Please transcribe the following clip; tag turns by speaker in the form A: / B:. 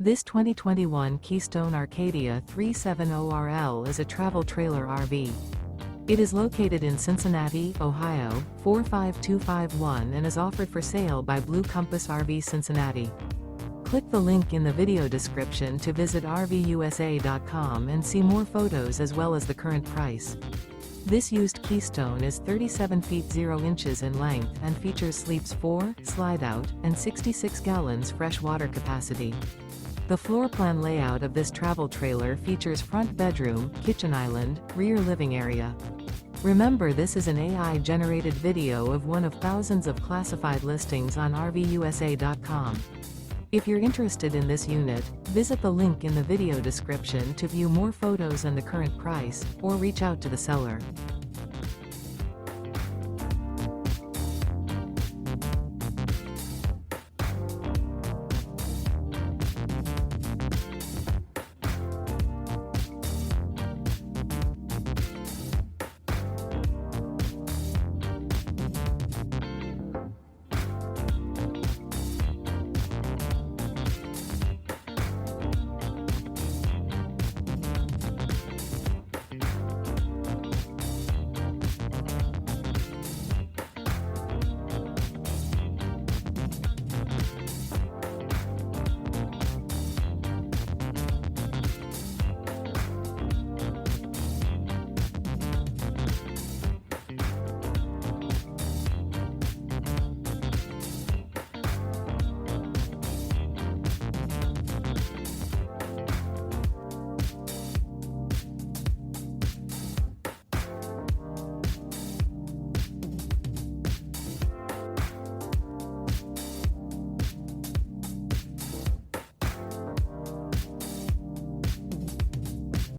A: This 2021 Keystone Arcadia 370RL is a travel trailer RV. It is located in Cincinnati, Ohio, 45251 and is offered for sale by Blue Compass RV Cincinnati. Click the link in the video description to visit RVUSA.com and see more photos as well as the current price. This used Keystone is 37 feet 0 inches in length and features sleeps 4, slide-out, and 66 gallons fresh water capacity. The floor plan layout of this travel trailer features front bedroom, kitchen island, rear living area. Remember, this is an AI-generated video of one of thousands of classified listings on RVUSA.com. If you're interested in this unit, visit the link in the video description to view more photos and the current price, or reach out to the seller.